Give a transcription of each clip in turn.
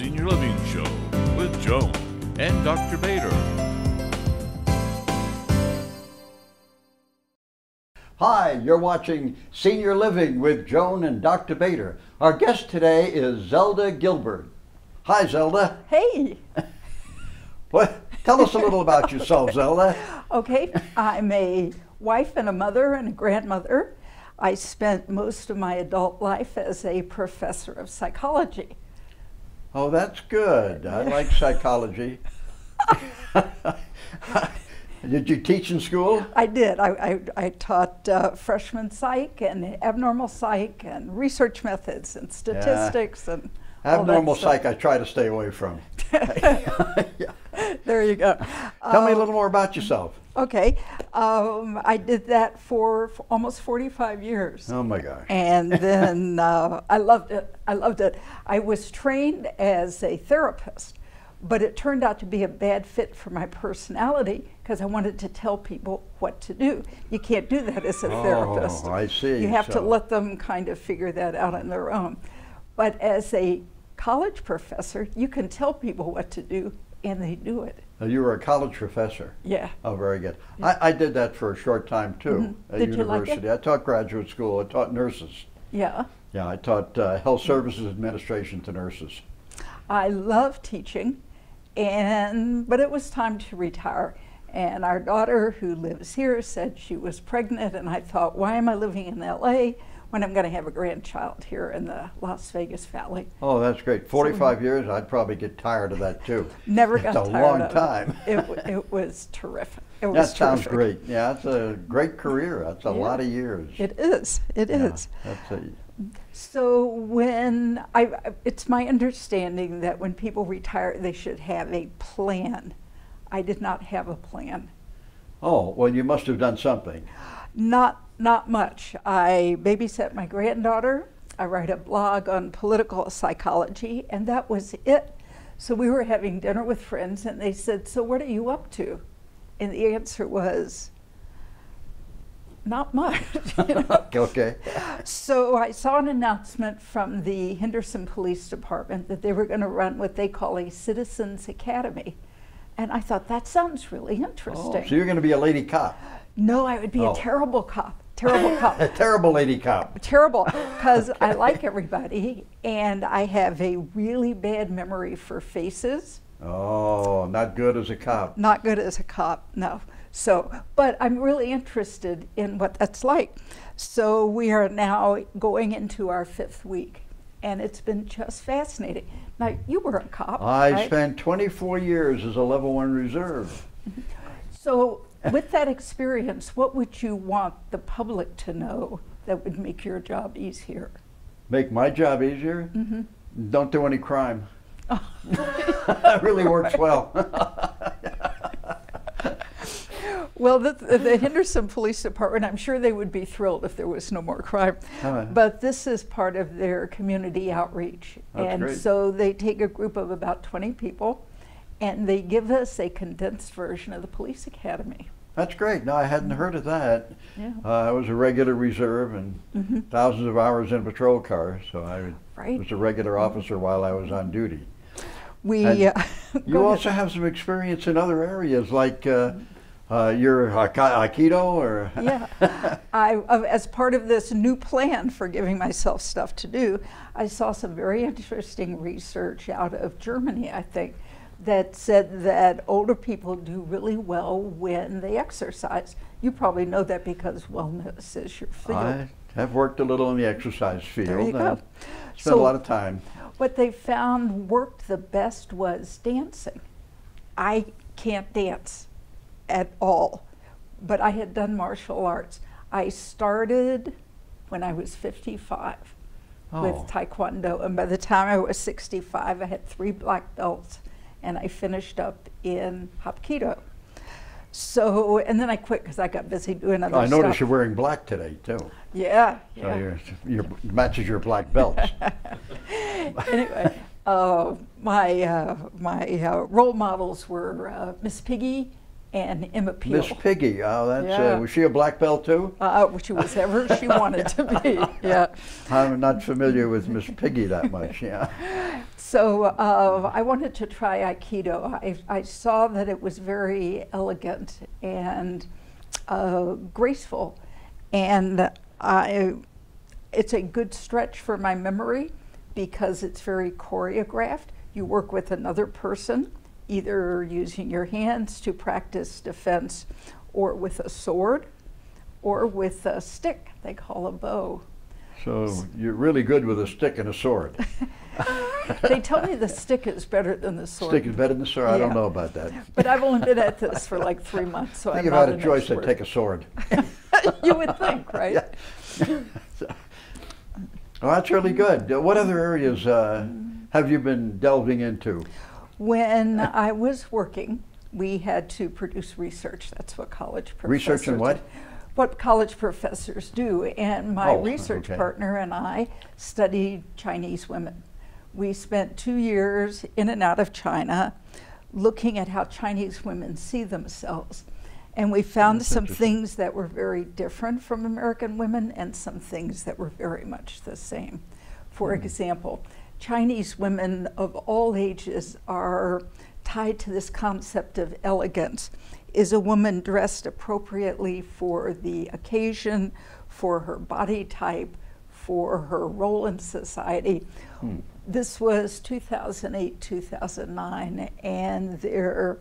Senior Living Show with Joan and Dr. Bader. Hi, you're watching Senior Living with Joan and Dr. Bader. Our guest today is Zelda Gilbert. Hi, Zelda. Hey. Tell us a little about yourself, Zelda. Okay, I'm a wife and a mother and a grandmother. I spent most of my adult life as a professor of psychology. Oh, that's good. I like psychology. Did you teach in school? I did. I taught freshman psych and abnormal psych and research methods and statistics and abnormal psych I try to stay away from. There you go. Tell me a little more about yourself. Okay. I did that for almost 45 years. Oh my gosh. And then I loved it. I loved it. I was trained as a therapist, but it turned out to be a bad fit for my personality because I wanted to tell people what to do. You can't do that as a therapist. Oh, I see. You have to let them kind of figure that out on their own. But as a college professor, you can tell people what to do and they do it. You were a college professor? Yeah. Oh, very good. Yeah. I did that for a short time too, at Did university. You like it? I taught graduate school. I taught nurses. Yeah. Yeah, I taught health services administration to nurses. I love teaching, but it was time to retire. And our daughter, who lives here, said she was pregnant, and I thought, why am I living in LA when I'm going to have a grandchild here in the Las Vegas Valley? Oh, that's great. 45 years, I'd probably get tired of that too. Never got tired of it. It's a long time. It was terrific. That sounds great. Yeah, that's a great career. That's a lot of years. It is. It is. So it's my understanding that when people retire, they should have a plan. I did not have a plan. Oh, well, you must have done something. Not much. I babysat my granddaughter. I write a blog on political psychology, and that was it. So we were having dinner with friends, and they said, so what are you up to? And the answer was, not much. You know? Okay. So I saw an announcement from the Henderson Police Department that they were going to run what they call a Citizens Academy. And I thought, that sounds really interesting. Oh, so you're going to be a lady cop? No, I would be a terrible cop. Terrible cop. A terrible lady cop. Terrible, because I like everybody, and I have a really bad memory for faces. Oh, not good as a cop. Not good as a cop, no. So, but I'm really interested in what that's like. So we are now going into our 5th week, and it's been just fascinating. Now, you were a cop, I right? spent 24 years as a level 1 reserve. So with that experience, what would you want the public to know that would make your job easier? Make my job easier? Mm-hmm. Don't do any crime. That really works well. Well, the Henderson Police Department, I'm sure they would be thrilled if there was no more crime. But this is part of their community outreach. That's great. So they take a group of about 20 people, and they give us a condensed version of the police academy. That's great. No, I hadn't heard of that. Yeah. I was a regular reserve and thousands of hours in a patrol car, so I was a regular officer while I was on duty. You also have some experience in other areas, like your Aikido, or? Yeah, as part of this new plan for giving myself stuff to do, I saw some very interesting research out of Germany, I think, that said that older people do really well when they exercise. You probably know that because wellness is your field. I have worked a little in the exercise field. There you go. Spent a lot of time. What they found worked the best was dancing. I can't dance at all, but I had done martial arts. I started when I was 55 with Taekwondo, and by the time I was 65, I had 3 black belts, and I finished up in Hapkido. So, and then I quit because I got busy doing other stuff. I noticed you're wearing black today, too. Yeah. So you matches your black belts. Anyway, my role models were Miss Piggy and Emma Peel. Miss Piggy, oh, that's, Yeah. Was she a black belt too? She was ever she wanted to be, yeah. I'm not familiar with Miss Piggy that much, yeah. So I wanted to try Aikido. I saw that it was very elegant and graceful, and it's a good stretch for my memory because it's very choreographed. You work with another person, either using your hands to practice defense, or with a sword, or with a stick they call a bow. So you're really good with a stick and a sword. They tell me the stick is better than the sword. Stick is better than the sword? Yeah. I don't know about that. But I've only been at this for like 3 months, so I think I'm if I not had a choice, I'd expert. take a sword. You would think, right? Yeah. Well, that's really good. What other areas have you been delving into? When I was working, we had to produce research. That's what college professors Research in what? What college professors do. And my Oh, research okay. partner and I studied Chinese women. We spent 2 years in and out of China looking at how Chinese women see themselves. And we found That's some interesting. things that were very different from American women and some things that were very much the same. For example, Chinese women of all ages are tied to this concept of elegance. Is a woman dressed appropriately for the occasion, for her body type, for her role in society? This was 2008, 2009, and their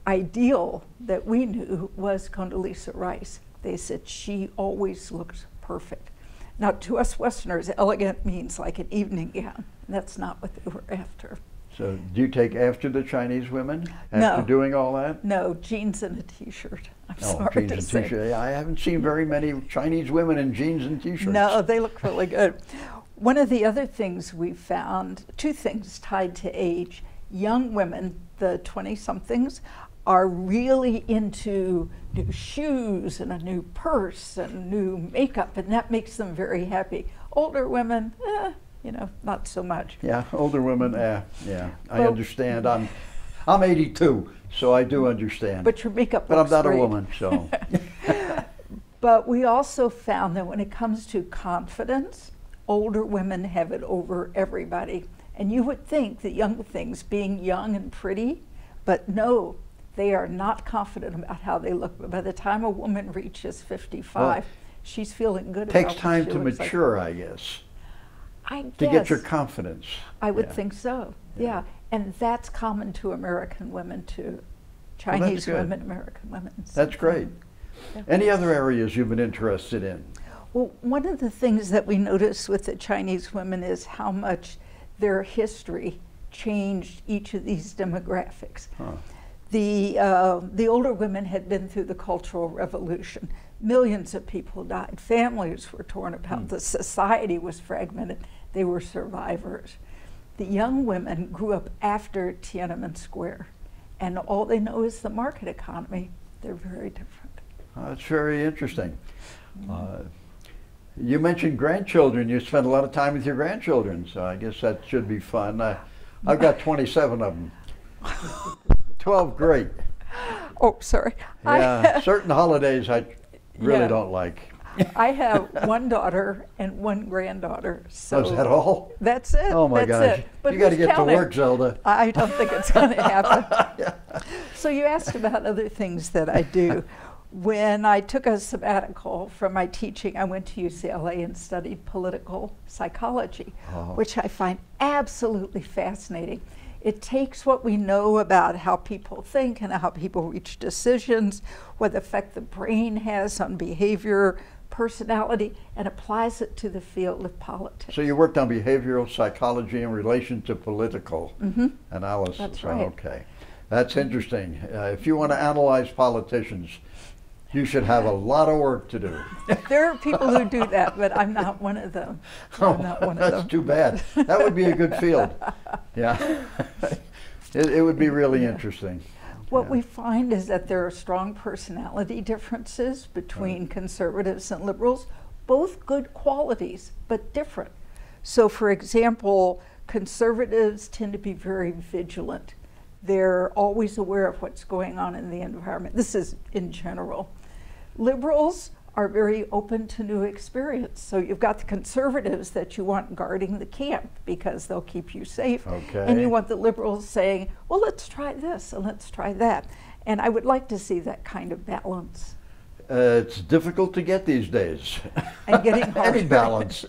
ideal that we knew was Condoleezza Rice. They said she always looks perfect. Now, to us Westerners, elegant means like an evening gown. That's not what they were after. So do you take after the Chinese women after No. doing all that? No, jeans and a t-shirt. I'm Oh, sorry jeans to and say. t-shirt. I haven't seen very many Chinese women in jeans and t-shirts. No, they look really good. One of the other things we found, two things tied to age. Young women, the 20-somethings, are really into new shoes and a new purse and new makeup, and that makes them very happy. Older women, you know, not so much. Yeah, older women, yeah, I Well- understand. I'm 82, so I do understand. But your makeup But I'm looks not great. a woman, so. But we also found that when it comes to confidence, older women have it over everybody. And you would think that young things, being young and pretty, but no, they are not confident about how they look. But by the time a woman reaches 55, she's feeling good Takes about time what she to looks like. mature, I guess, I to guess. get your confidence. I would Yeah. think so, yeah. And that's common to American women too. that's Chinese good. women, American women. That's great. Yeah. Any other areas you've been interested in? Well, one of the things that we noticed with the Chinese women is how much their history changed each of these demographics. Huh. The older women had been through the Cultural Revolution. Millions of people died. Families were torn apart. The society was fragmented. They were survivors. The young women grew up after Tiananmen Square, and all they know is the market economy. They're very different. That's very interesting. You mentioned grandchildren. You spend a lot of time with your grandchildren, so I guess that should be fun. I've got 27 of them. 12 great. Oh, sorry. Yeah, certain holidays I really Yeah. don't like. I have one daughter and one granddaughter. So Oh, is that all? That's it. Oh my that's gosh. It. But You got to who's get counting? to work, Zelda. I don't think it's going to happen. So you asked about other things that I do. When I took a sabbatical from my teaching, I went to UCLA and studied political psychology, which I find absolutely fascinating. It takes what we know about how people think and how people reach decisions, what effect the brain has on behavior, personality, and applies it to the field of politics. So you worked on behavioral psychology in relation to political analysis. That's right. Okay. That's interesting. If you want to analyze politicians, you should have a lot of work to do. There are people who do that, but I'm not one of them. I'm not one of That's them. too bad. That would be a good field. Yeah. It would be really interesting. What Yeah. we find is that there are strong personality differences between conservatives and liberals, both good qualities, but different. So for example, conservatives tend to be very vigilant. They're always aware of what's going on in the environment. This is in general. Liberals are very open to new experience. So you've got the conservatives that you want guarding the camp because they'll keep you safe. Okay. And you want the liberals saying, well, let's try this and let's try that. And I would like to see that kind of balance. It's difficult to get these days. And getting harder. Any balance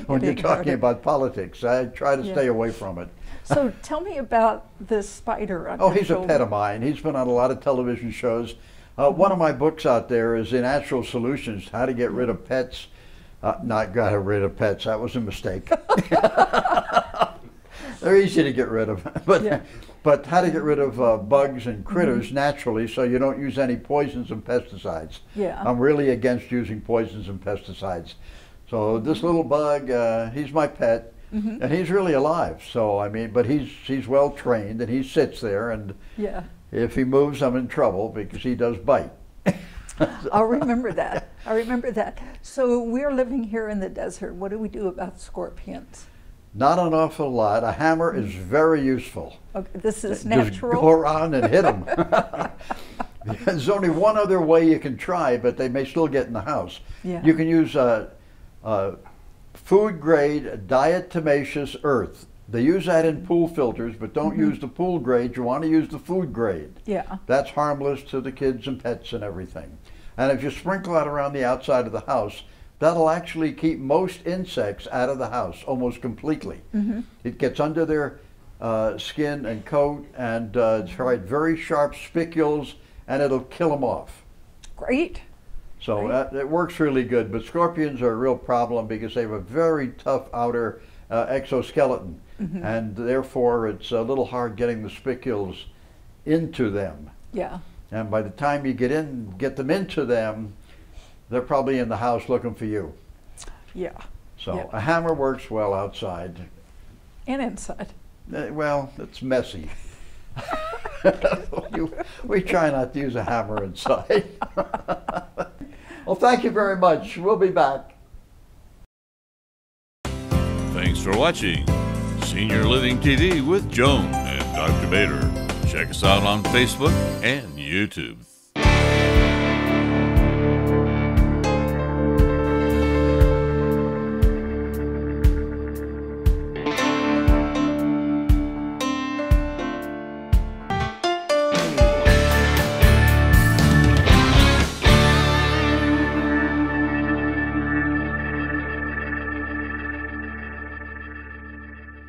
when you're talking harder. about politics. I try to stay away from it. So tell me about this spider on Oh, your he's shoulder. a pet of mine. He's been on a lot of television shows. One of my books out there is In Natural Solutions, How to Get Rid of Pets. Not got rid of pets, that was a mistake. They're easy to get rid of. But how to get rid of bugs and critters naturally so you don't use any poisons and pesticides. Yeah. I'm really against using poisons and pesticides. So this little bug, he's my pet. And he's really alive, so I mean, but he's well trained and he sits there, and if he moves, I'm in trouble because he does bite. I'll remember that. I remember that. So we're living here in the desert. What do we do about scorpions? Not an awful lot. A hammer is very useful. Okay, this is natural. Just go around and hit them. There's only one other way you can try, but they may still get in the house. Yeah. You can use food grade diatomaceous earth. They use that in pool filters, but don't use the pool grade. You want to use the food grade. Yeah. That's harmless to the kids and pets and everything. And if you sprinkle it around the outside of the house, that'll actually keep most insects out of the house almost completely. It gets under their skin and coat and try very sharp spicules, and it'll kill them off. Great. So it works really good, but scorpions are a real problem because they have a very tough outer exoskeleton, and therefore it's a little hard getting the spicules into them. Yeah. And by the time you get them into them, they're probably in the house looking for you. Yeah. So a hammer works well outside. And inside. Well, it's messy. We try not to use a hammer inside. Well, thank you very much. We'll be back. Thanks for watching Senior Living TV with Joan and Dr. Bader. Check us out on Facebook and YouTube.